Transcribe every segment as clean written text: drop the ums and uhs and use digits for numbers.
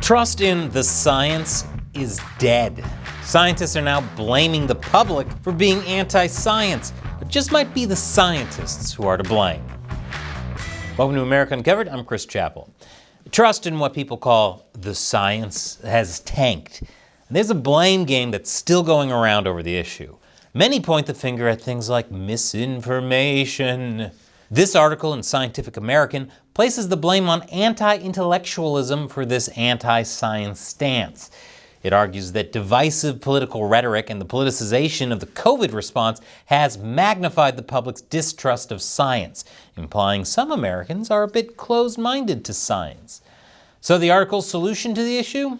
Trust in the science is dead. Scientists are now blaming the public for being anti-science. It just might be the scientists who are to blame. Welcome to America Uncovered. I'm Chris Chappell. Trust in what people call the science has tanked. And there's a blame game that's still going around over the issue. Many point the finger at things like misinformation. This article in Scientific American places the blame on anti-intellectualism for this anti-science stance. It argues that divisive political rhetoric and the politicization of the COVID response has magnified the public's distrust of science, implying some Americans are a bit closed-minded to science. So the article's solution to the issue?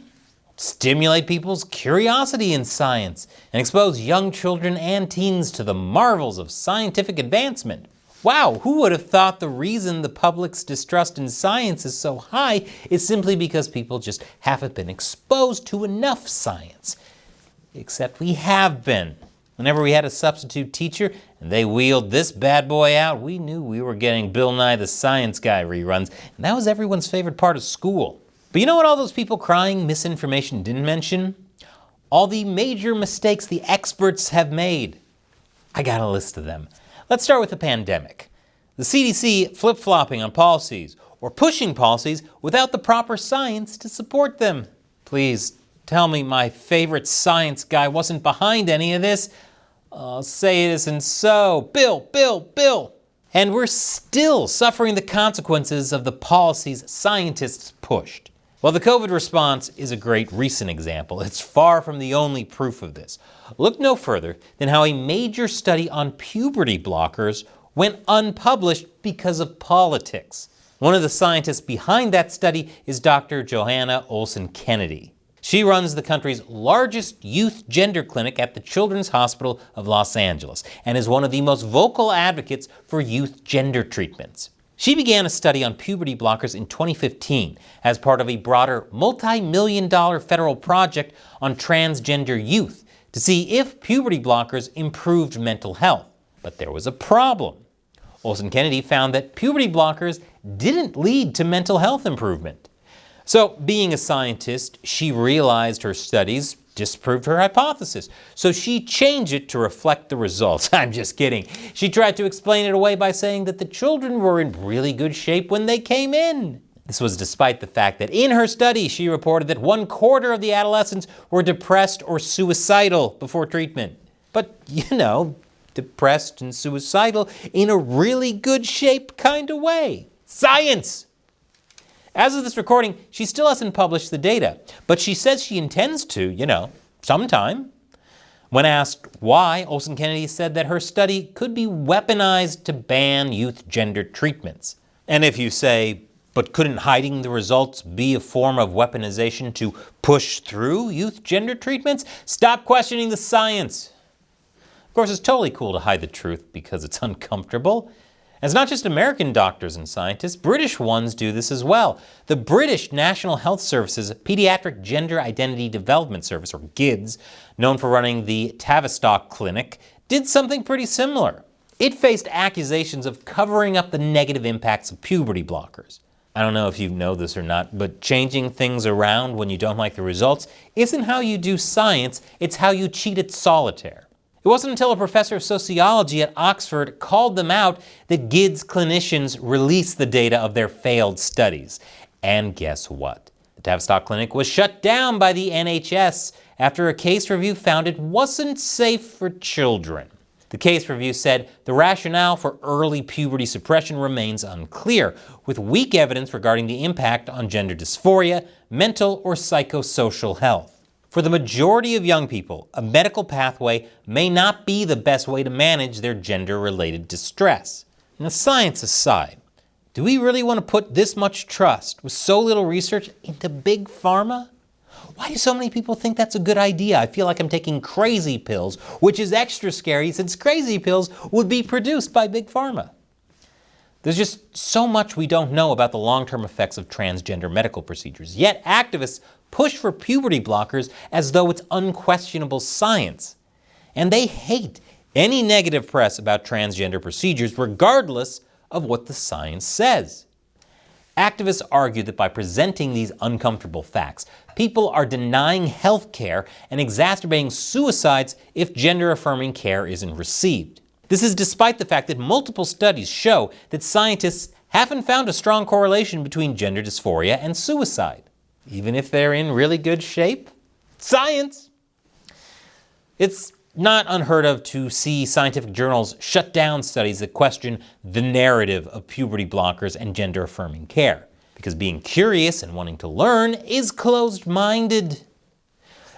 Stimulate people's curiosity in science and expose young children and teens to the marvels of scientific advancement. Wow, who would have thought the reason the public's distrust in science is so high is simply because people just haven't been exposed to enough science. Except we have been. Whenever we had a substitute teacher and they wheeled this bad boy out, we knew we were getting Bill Nye the Science Guy reruns, and that was everyone's favorite part of school. But you know what all those people crying misinformation didn't mention? All the major mistakes the experts have made. I got a list of them. Let's start with the pandemic. The CDC flip-flopping on policies or pushing policies without the proper science to support them. Please tell me my favorite science guy wasn't behind any of this. Say it isn't so. Bill. And we're still suffering the consequences of the policies scientists pushed. Well, the COVID response is a great recent example. It's far from the only proof of this. Look no further than how a major study on puberty blockers went unpublished because of politics. One of the scientists behind that study is Dr. Johanna Olsen-Kennedy. She runs the country's largest youth gender clinic at the Children's Hospital of Los Angeles and is one of the most vocal advocates for youth gender treatments. She began a study on puberty blockers in 2015 as part of a broader multi-million-dollar federal project on transgender youth to see if puberty blockers improved mental health. But there was a problem. Olsen-Kennedy found that puberty blockers didn't lead to mental health improvement. So, being a scientist, she realized her studies disproved her hypothesis. So she changed it to reflect the results. I'm just kidding. She tried to explain it away by saying that the children were in really good shape when they came in. This was despite the fact that in her study, she reported that 1/4 of the adolescents were depressed or suicidal before treatment. But, depressed and suicidal in a really good shape kind of way. Science! As of this recording, she still hasn't published the data, but she says she intends to, sometime. When asked why, Olsen-Kennedy said that her study could be weaponized to ban youth gender treatments. And if you say, but couldn't hiding the results be a form of weaponization to push through youth gender treatments? Stop questioning the science. Of course, it's totally cool to hide the truth because it's uncomfortable. And it's not just American doctors and scientists, British ones do this as well. The British National Health Service's Pediatric Gender Identity Development Service, or GIDS, known for running the Tavistock Clinic, did something pretty similar. It faced accusations of covering up the negative impacts of puberty blockers. I don't know if you know this or not, but changing things around when you don't like the results isn't how you do science, it's how you cheat at solitaire. It wasn't until a professor of sociology at Oxford called them out that GIDS clinicians released the data of their failed studies. And guess what? The Tavistock Clinic was shut down by the NHS after a case review found it wasn't safe for children. The case review said the rationale for early puberty suppression remains unclear, with weak evidence regarding the impact on gender dysphoria, mental or psychosocial health. For the majority of young people, a medical pathway may not be the best way to manage their gender-related distress. Now, science aside, do we really want to put this much trust with so little research into big pharma? Why do so many people think that's a good idea? I feel like I'm taking crazy pills, which is extra scary since crazy pills would be produced by big pharma. There's just so much we don't know about the long-term effects of transgender medical procedures, yet activists push for puberty blockers as though it's unquestionable science. And they hate any negative press about transgender procedures regardless of what the science says. Activists argue that by presenting these uncomfortable facts, people are denying health care and exacerbating suicides if gender-affirming care isn't received. This is despite the fact that multiple studies show that scientists haven't found a strong correlation between gender dysphoria and suicide. Even if they're in really good shape? Science! It's not unheard of to see scientific journals shut down studies that question the narrative of puberty blockers and gender-affirming care, because being curious and wanting to learn is closed-minded.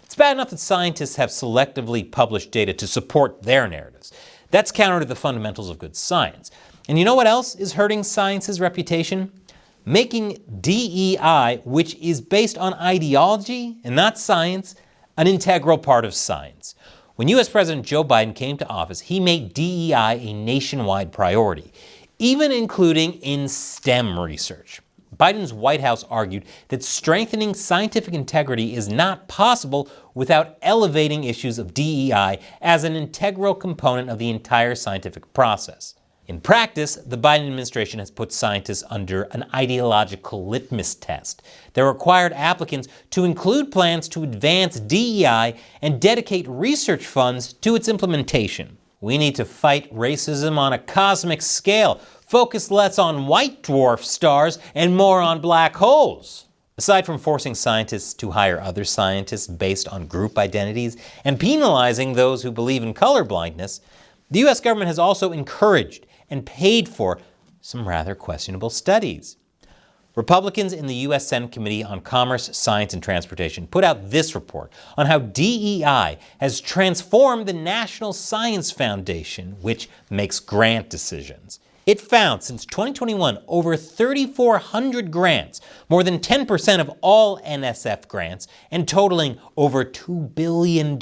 It's bad enough that scientists have selectively published data to support their narratives. That's counter to the fundamentals of good science. And you know what else is hurting science's reputation? Making DEI, which is based on ideology and not science, an integral part of science. When U.S. President Joe Biden came to office, he made DEI a nationwide priority, even including in STEM research. Biden's White House argued that strengthening scientific integrity is not possible without elevating issues of DEI as an integral component of the entire scientific process. In practice, the Biden administration has put scientists under an ideological litmus test that required applicants to include plans to advance DEI and dedicate research funds to its implementation. We need to fight racism on a cosmic scale, focus less on white dwarf stars and more on black holes. Aside from forcing scientists to hire other scientists based on group identities and penalizing those who believe in colorblindness, the U.S. government has also encouraged and paid for some rather questionable studies. Republicans in the U.S. Senate Committee on Commerce, Science, and Transportation put out this report on how DEI has transformed the National Science Foundation, which makes grant decisions. It found since 2021 over 3,400 grants, more than 10% of all NSF grants, and totaling over $2 billion,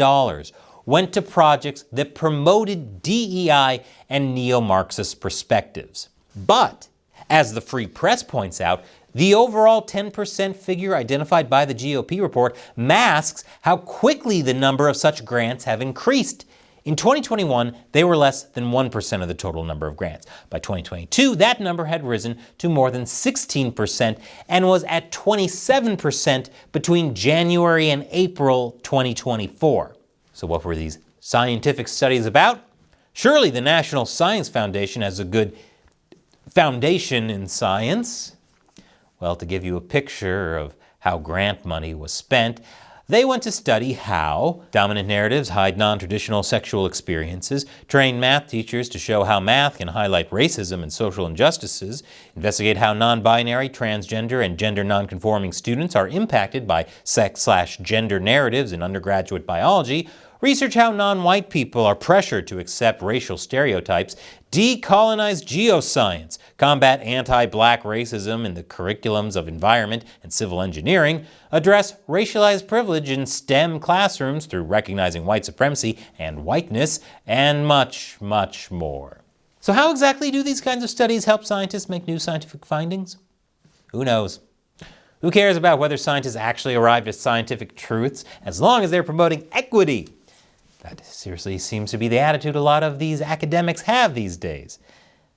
went to projects that promoted DEI and neo-Marxist perspectives. But, as the Free Press points out, the overall 10% figure identified by the GOP report masks how quickly the number of such grants have increased. In 2021, they were less than 1% of the total number of grants. By 2022, that number had risen to more than 16% and was at 27% between January and April 2024. So what were these scientific studies about? Surely the National Science Foundation has a good foundation in science. Well, to give you a picture of how grant money was spent, they went to study how dominant narratives hide non-traditional sexual experiences, train math teachers to show how math can highlight racism and social injustices, investigate how non-binary, transgender, and gender non-conforming students are impacted by sex/gender narratives in undergraduate biology, research how non-white people are pressured to accept racial stereotypes, decolonize geoscience, combat anti-black racism in the curriculums of environment and civil engineering, address racialized privilege in STEM classrooms through recognizing white supremacy and whiteness, and much, much more. So how exactly do these kinds of studies help scientists make new scientific findings? Who knows? Who cares about whether scientists actually arrived at scientific truths as long as they're promoting equity? That seriously seems to be the attitude a lot of these academics have these days.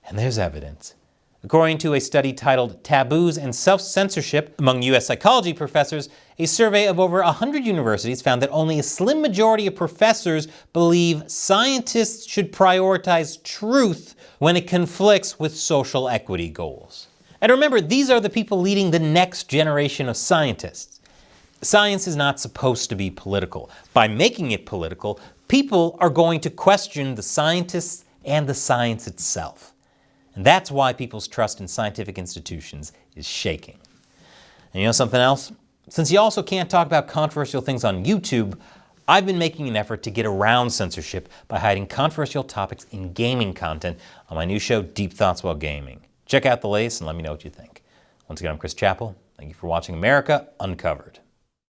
And there's evidence. According to a study titled Taboos and Self-Censorship Among U.S. Psychology Professors, a survey of over 100 universities found that only a slim majority of professors believe scientists should prioritize truth when it conflicts with social equity goals. And remember, these are the people leading the next generation of scientists. Science is not supposed to be political. By making it political, people are going to question the scientists and the science itself. And that's why people's trust in scientific institutions is shaking. And you know something else? Since you also can't talk about controversial things on YouTube, I've been making an effort to get around censorship by hiding controversial topics in gaming content on my new show, Deep Thoughts While Gaming. Check out the latest and let me know what you think. Once again, I'm Chris Chappell. Thank you for watching America Uncovered.